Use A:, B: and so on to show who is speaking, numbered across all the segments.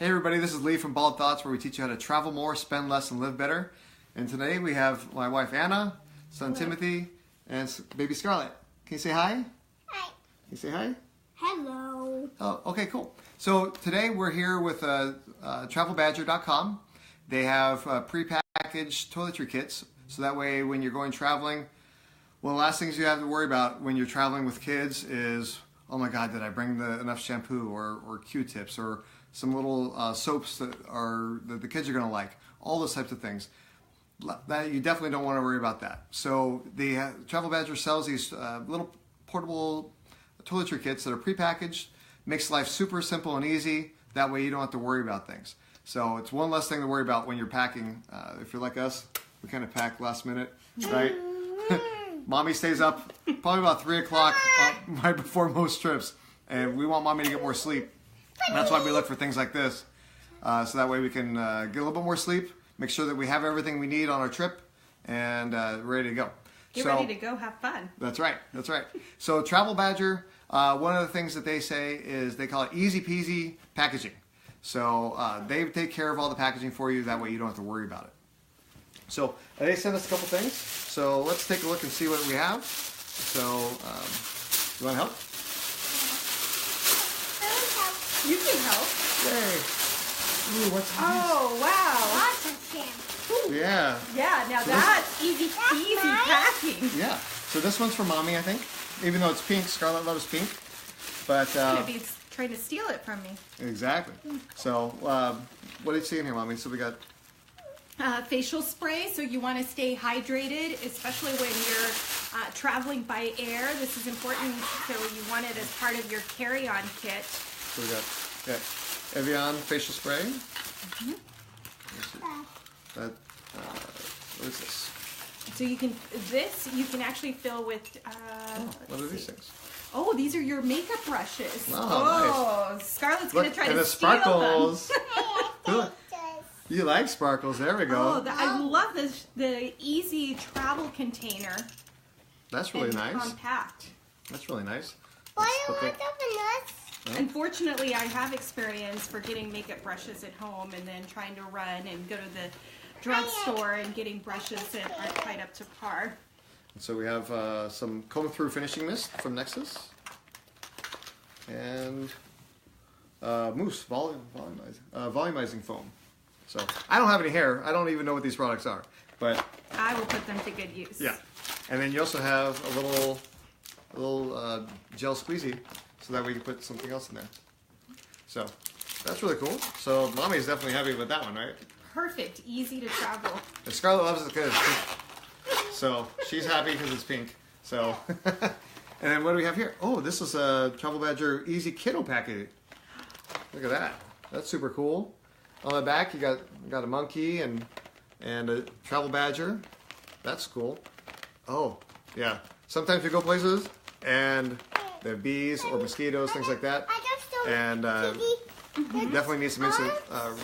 A: Hey everybody, this is Lee from BaldThoughts, where we teach you how to travel more, spend less, and live better. And today we have my wife Anna, son Timothy, and baby Scarlett. Can you say hi?
B: Hi.
A: Can you say hi?
B: Hello.
A: Oh, okay, cool. So today we're here with TravelBadger.com. They have pre-packaged toiletry kits, so that way when you're going traveling, one of the last things you have to worry about when you're traveling with kids is, oh my God, did I bring enough shampoo or Q-tips or some little soaps that the kids are going to like, all those types of things. That you definitely don't want to worry about that. So the TravelBadger sells these little portable toiletry kits that are prepackaged, makes life super simple and easy. That way you don't have to worry about things. So it's one less thing to worry about when you're packing. If you're like us, we kind of pack last minute, right? Mommy stays up probably about 3 o'clock right before most trips, and we want Mommy to get more sleep. And that's why we look for things like this, so that way we can get a little bit more sleep, make sure that we have everything we need on our trip, and ready to go.
C: Get ready to go have fun.
A: That's right, that's right. So TravelBadger, one of the things that they say is they call it easy peasy packaging. So they take care of all the packaging for you, that way you don't have to worry about it. So they sent us a couple things, so let's take a look and see what we have. So, you want to help?
C: You can help.
A: Yay! Ooh, what's this?
C: Oh, wow.
B: Lots of shampoo.
A: Yeah.
C: Yeah, now
A: So
C: that's easy packing.
A: Yeah. So this one's for Mommy, I think. Even though it's pink, Scarlett loves pink. But
C: Maybe it's trying to steal it from me.
A: exactly. So what do you see in here, Mommy? So we got
C: Facial spray, so you want to stay hydrated, especially when you're traveling by air. This is important, so you want it as part of your carry-on kit.
A: so we got Evian facial spray.
C: Mm-hmm.
A: That what is this?
C: So you can actually fill with.
A: What are these things?
C: Oh, these are your makeup brushes.
A: Oh,
C: nice. Scarlett's
A: Look,
C: gonna try
A: and
C: to
A: the
C: steal them.
A: sparkles. You like sparkles? There we go.
C: Oh, I love the easy travel container.
A: That's really
C: and
A: nice.
C: Compact.
A: That's really nice.
B: Why
A: Let's
B: do
A: put
B: I want to
C: Unfortunately, I have experience for getting makeup brushes at home and then trying to run and go to the drugstore and getting brushes that aren't quite up to par.
A: So we have some comb through finishing mist from Nexus, and mousse volumizing foam. So I don't have any hair. I don't even know what these products are, but
C: I will put them to good use.
A: yeah. And then you also have a little gel squeezy, so that we can put something else in there. So that's really cool. So Mommy's definitely happy with that one, right?
C: Perfect, easy to travel.
A: And Scarlett loves it because it's pink. So she's happy because it's pink. So, and then what do we have here? Oh, this is a TravelBadger Easy Kiddo Package. Look at that. That's super cool. On the back, you got a monkey and a TravelBadger. That's cool. Oh, yeah. Sometimes we go places and there are bees or mosquitoes, things like that. And definitely need some instant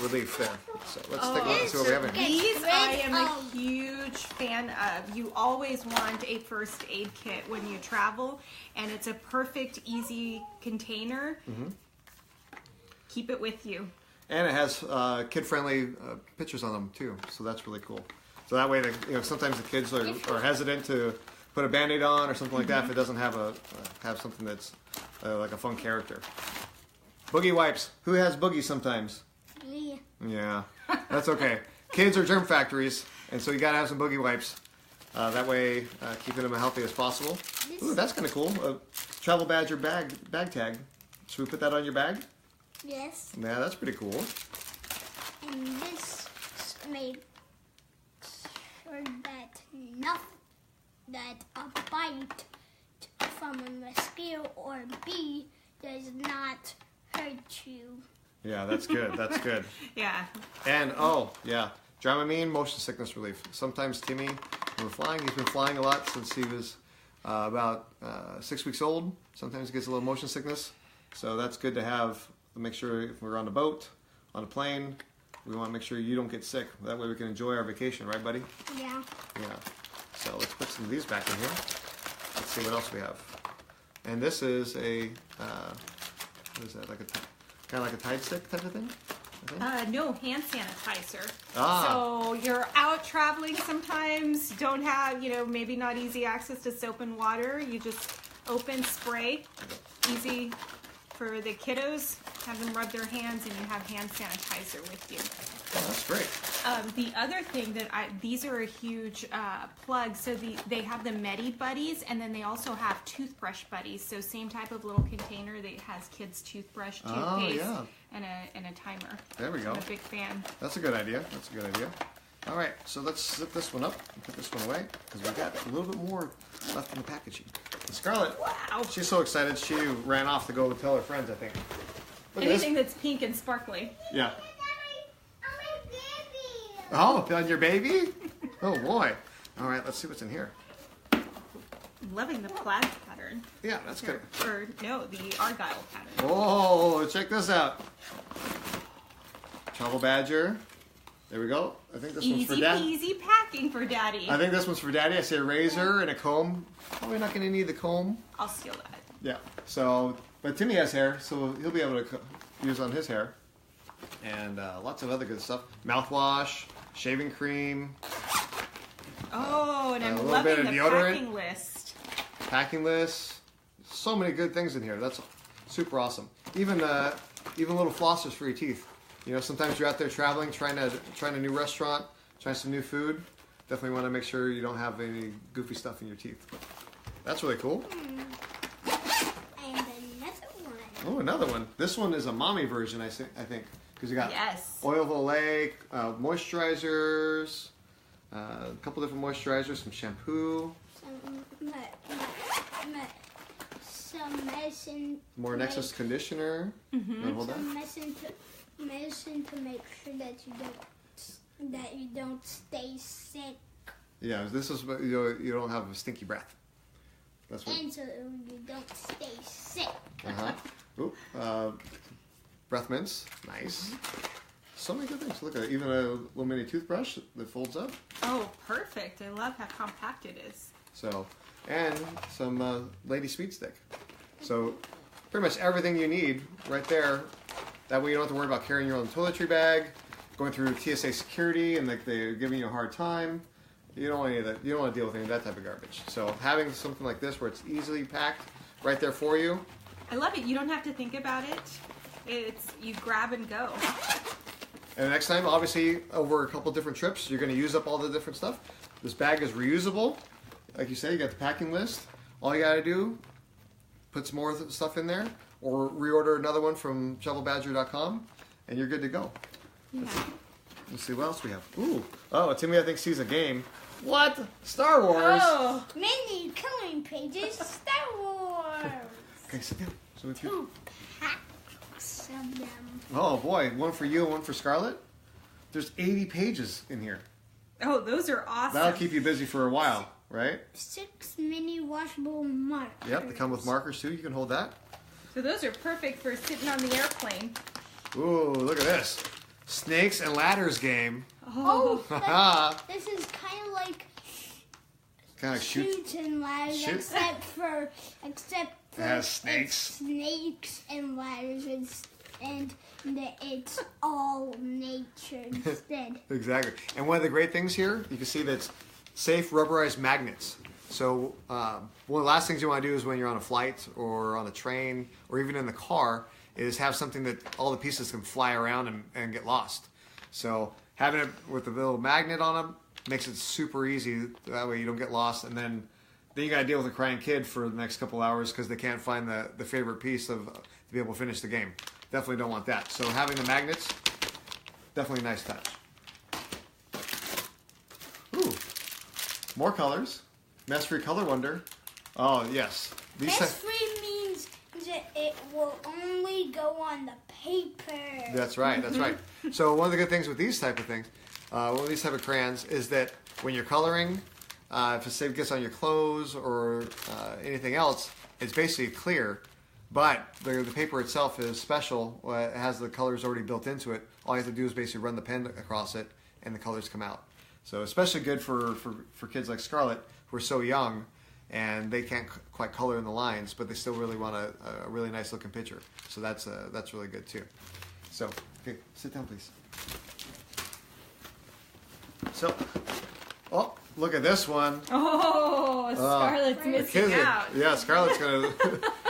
A: relief there. So let's take a look and see what we have in here.
C: These I am a huge fan of. You always want a first aid kit when you travel, and it's a perfect, easy container.
A: Mm-hmm.
C: Keep it with you.
A: And it has kid-friendly pictures on them too, so that's really cool. So that way, sometimes the kids are hesitant to put a Band-Aid on or something like that if it doesn't have have something that's like a fun character. Boogie Wipes. Who has boogies sometimes?
B: Me.
A: Yeah, that's okay. Kids are germ factories, and so you gotta have some Boogie Wipes. That way, keeping them as healthy as possible. Ooh, that's kind of cool. TravelBadger bag tag. Should we put that on your bag?
B: Yes.
A: Yeah, that's pretty cool.
B: And this makes sure that a bite from a mosquito or bee does not hurt you.
A: Yeah, that's good. That's good.
C: Yeah.
A: And oh yeah, Dramamine motion sickness relief. Sometimes Timmy, when we're flying, he's been flying a lot since he was about 6 weeks old. Sometimes he gets a little motion sickness, so that's good to have. Make sure if we're on the boat, on a plane, we want to make sure you don't get sick. That way we can enjoy our vacation, right, buddy?
B: Yeah.
A: Yeah. So let's put some of these back in here. Let's see what else we have. And this is a what is that? Like a kind of like a Tide stick type of thing.
C: No, hand sanitizer.
A: Ah.
C: So you're out traveling sometimes, don't have, maybe not easy access to soap and water. You just open, spray, easy for the kiddos. Have them rub their hands, and you have hand sanitizer with you.
A: Oh, that's great.
C: The other thing that these are a huge plug. So they have the Medi Buddies, and then they also have toothbrush buddies. So same type of little container that has kids' toothbrush, toothpaste, and a timer.
A: There we go.
C: I'm a big fan.
A: That's a good idea. That's a good idea. All right, so let's zip this one up and put this one away because we got a little bit more left in the packaging. And Scarlett,
C: Wow.
A: she's so excited she ran off to go tell her friends, I think. Look at
C: Anything
A: this.
C: that's pink and sparkly.
A: Yeah. Oh, on your baby? Oh boy. All right, let's see what's in here.
C: I'm loving the plaid pattern.
A: Yeah, that's good.
C: Or no, the argyle pattern.
A: Oh, check this out. TravelBadger. There we go. I think this one's for Dad.
C: Easy packing for Daddy.
A: I think this one's for Daddy. I see a razor and a comb. Probably not going to need the comb.
C: I'll steal that.
A: Yeah. So, but Timmy has hair, so he'll be able to use on his hair. And lots of other good stuff. Mouthwash, shaving cream.
C: Oh, and
A: A
C: I'm
A: little
C: loving
A: bit
C: the
A: of deodorant.
C: packing list.
A: Packing list. So many good things in here. That's super awesome. Even little flossers for your teeth. Sometimes you're out there traveling, trying a new restaurant, trying some new food. Definitely want to make sure you don't have any goofy stuff in your teeth. That's really cool.
B: And another one.
A: Oh, another one. This one is a mommy version, I think, because you got
C: Yes.
A: oil of Olay, moisturizers, a couple different moisturizers, some shampoo,
B: Some medicine.
A: more Nexus conditioner.
C: Mm-hmm.
A: You wanna hold that?
B: Some medicine to make sure that you don't stay sick,
A: Yeah, this is what you don't have a stinky breath. That's what.
B: and so you don't stay sick.
A: Breath mints, nice. So many good things. Look at it. Even a little mini toothbrush that folds up.
C: Oh, perfect. I love how compact it is.
A: So, and some lady speed stick. So, pretty much everything you need right there. That way you don't have to worry about carrying your own toiletry bag, going through TSA security, and they're giving you a hard time. You don't want any of that. You don't want to deal with any of that type of garbage. So, having something like this where it's easily packed right there for you.
C: I love it. You don't have to think about it. It's you grab and go.
A: And next time, obviously, over a couple different trips, you're going to use up all the different stuff. This bag is reusable. Like you say, you got the packing list. All you got to do, put some more stuff in there, or reorder another one from TravelBadger.com, and you're good to go.
C: Yeah.
A: Let's see what else we have. Ooh. Oh, Timmy, I think, sees a game. What? Star Wars?
C: Oh,
B: Many coloring pages, Star Wars.
A: Okay, sit down. So with you.
B: 2 packs of them.
A: Oh, boy. One for you and one for Scarlett. There's 80 pages in here.
C: oh, those are awesome.
A: That'll keep you busy for a while, right?
B: 6 mini washable markers.
A: Yep, they come with markers, too. You can hold that.
C: So those are perfect for sitting on the airplane.
A: Ooh, look at this. Snakes and Ladders game.
C: Oh,
B: This is kind of like
A: Kind of shoot.
B: Shoots and Ladders,
A: Shoot.
B: except for
A: It has snakes.
B: it's snakes and ladders, and it's all nature instead.
A: Exactly. And one of the great things here, you can see that's safe rubberized magnets. So one of the last things you want to do is when you're on a flight or on a train or even in the car is have something that all the pieces can fly around and get lost. So having it with a little magnet on them makes it super easy. That way you don't get lost. And then you got to deal with a crying kid for the next couple hours because they can't find the favorite piece to be able to finish the game. Definitely don't want that. So having the magnets, definitely a nice touch. Ooh, more colors. Mess-free color wonder. Oh, yes.
B: Mess-free means that it will only go on the paper.
A: That's right, that's right. So one of the good things with these type of things, one of these type of crayons, is that when you're coloring, if it gets on your clothes or anything else, it's basically clear, but the paper itself is special. It has the colors already built into it. All you have to do is basically run the pen across it, and the colors come out. So especially good for kids like Scarlett, who are so young, and they can't quite color in the lines, but they still really want a really nice looking picture. So that's really good too. So, okay, sit down, please. So, oh, look at this one.
C: Oh, Scarlett's missing out.
A: Yeah, Scarlett's gonna.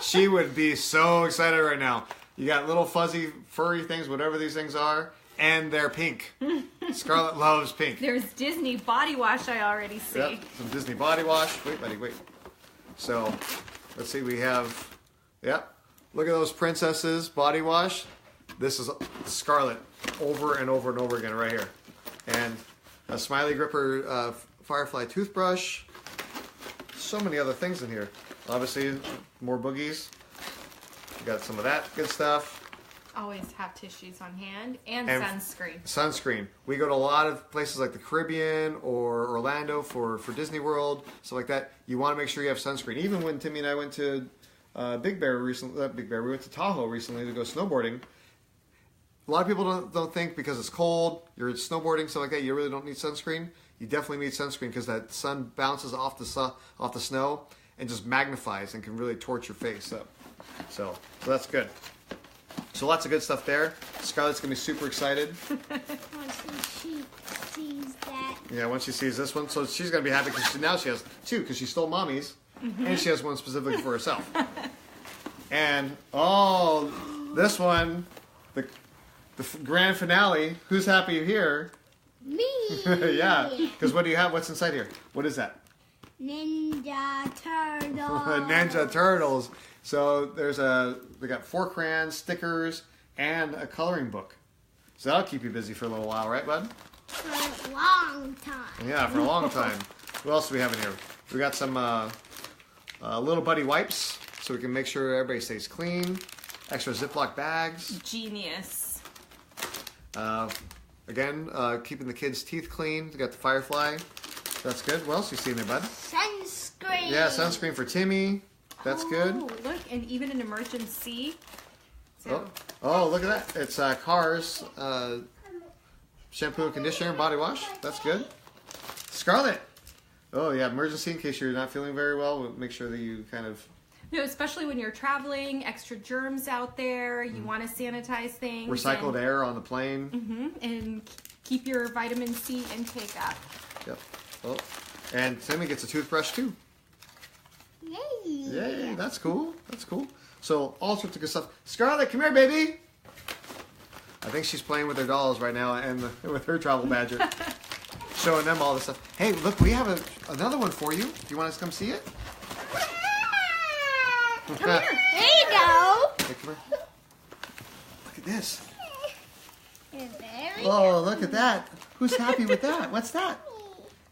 A: She would be so excited right now. You got little fuzzy, furry things, whatever these things are, and they're pink. Scarlett loves pink.
C: There's Disney body wash I already see.
A: Yep, some Disney body wash. Wait, buddy, wait. So, let's see. We have. Yep. Look at those princesses body wash. This is Scarlett over and over and over again right here, and a Smiley Gripper Firefly toothbrush. So many other things in here. Obviously, more boogies. We got some of that good stuff.
C: Always have tissues on hand and sunscreen.
A: Sunscreen. We go to a lot of places like the Caribbean or Orlando for Disney World, stuff like that. You want to make sure you have sunscreen. Even when Timmy and I went to Big Bear recently, we went to Tahoe recently to go snowboarding. A lot of people don't think because it's cold, you're snowboarding, stuff like that, you really don't need sunscreen. You definitely need sunscreen because that sun bounces off the snow and just magnifies and can really torch your face up. So that's good. So lots of good stuff there. Scarlett's going to be super excited.
B: Once she sees that.
A: Yeah, once she sees this one. So she's going to be happy because now she has two because she stole Mommy's. And she has one specifically for herself. And, oh, this one, the grand finale. Who's happy here?
B: Me.
A: Yeah, because what do you have? What's inside here? What is that?
B: Ninja Turtles.
A: Ninja Turtles. So we got 4 crayons, stickers, and a coloring book. So that'll keep you busy for a little while, right, bud?
B: For a long time.
A: Yeah, for a long time. What else do we have in here? We got some little buddy wipes, so we can make sure everybody stays clean. Extra Ziploc bags.
C: Genius.
A: Again, keeping the kids' teeth clean. We got the Firefly. That's good. What else you see in there, bud?
B: Sunscreen.
A: Yeah, sunscreen for Timmy. That's good.
C: Oh, look, and even an emergency. So,
A: Oh, look at that. It's Cars shampoo and conditioner and body wash. That's good. Scarlett. Oh, yeah, emergency in case you're not feeling very well. We'll make sure that you kind of...
C: especially when you're traveling, extra germs out there. You want to sanitize things.
A: Recycled air on the plane.
C: And keep your vitamin C intake up.
A: Yep. Oh, and Timmy gets a toothbrush too.
B: Yay.
A: Yay, that's cool. That's cool. So all sorts of good stuff. Scarlett, come here, baby. I think she's playing with her dolls right now and with her TravelBadger. Showing them all this stuff. Hey, look, we have another one for you. Do you want us to come see it?
B: Come here. There you go.
A: Hey, come here. Look at this.
B: Very
A: Oh, look at that. Who's happy with that? What's that?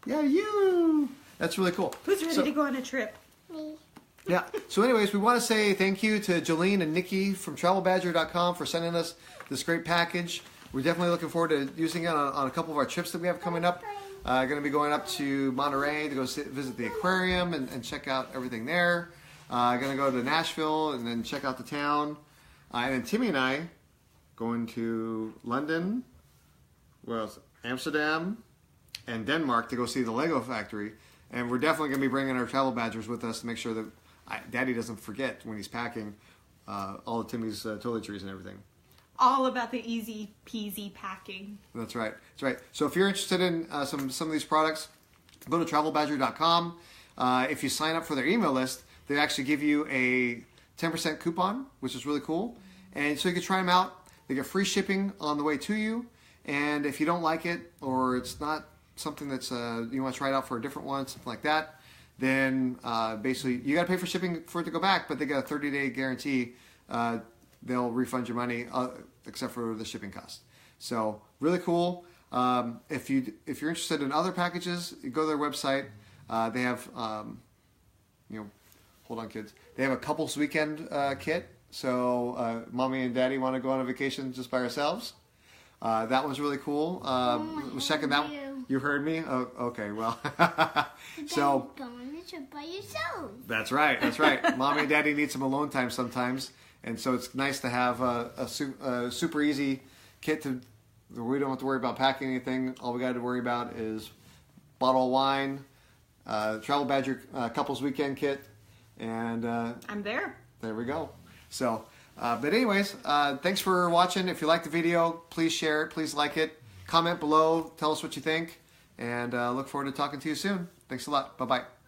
A: Yeah, you. That's really cool.
C: Who's ready to go on a trip?
B: Me.
A: Yeah. So anyways, we want to say thank you to Jolene and Nikki from TravelBadger.com for sending us this great package. We're definitely looking forward to using it on a couple of our trips that we have coming up. Going to be going up to Monterey to go visit the aquarium and check out everything there. Going to go to Nashville and then check out the town. And then Timmy and I going to London, Amsterdam, and Denmark to go see the Lego factory. And we're definitely going to be bringing our TravelBadgers with us to make sure that Daddy doesn't forget when he's packing all of Timmy's toiletries and everything.
C: All about the easy peasy packing.
A: That's right. That's right. So if you're interested in some of these products, go to TravelBadger.com. If you sign up for their email list, they actually give you a 10% coupon, which is really cool. And so you can try them out. They get free shipping on the way to you. And if you don't like it or it's not something that's you want to try it out for a different one, something like that, then basically you got to pay for shipping for it to go back, but they got a 30-day guarantee. They'll refund your money except for the shipping cost. So really cool. If you're interested in other packages, you go to their website. They have hold on, kids. They have a couples weekend kit. So mommy and daddy want to go on a vacation just by ourselves. That one's really cool. Was checking that one. You heard me? Oh, okay, well. So
B: go on a trip by yourself.
A: That's right. That's right. Mommy and daddy need some alone time sometimes. And so it's nice to have a super easy kit we don't have to worry about packing anything. All we got to worry about is bottle of wine, TravelBadger couples weekend kit, and
C: I'm there.
A: There we go. So But anyways, thanks for watching. If you like the video, please share it. Please like it. Comment below. Tell us what you think. And look forward to talking to you soon. Thanks a lot. Bye-bye.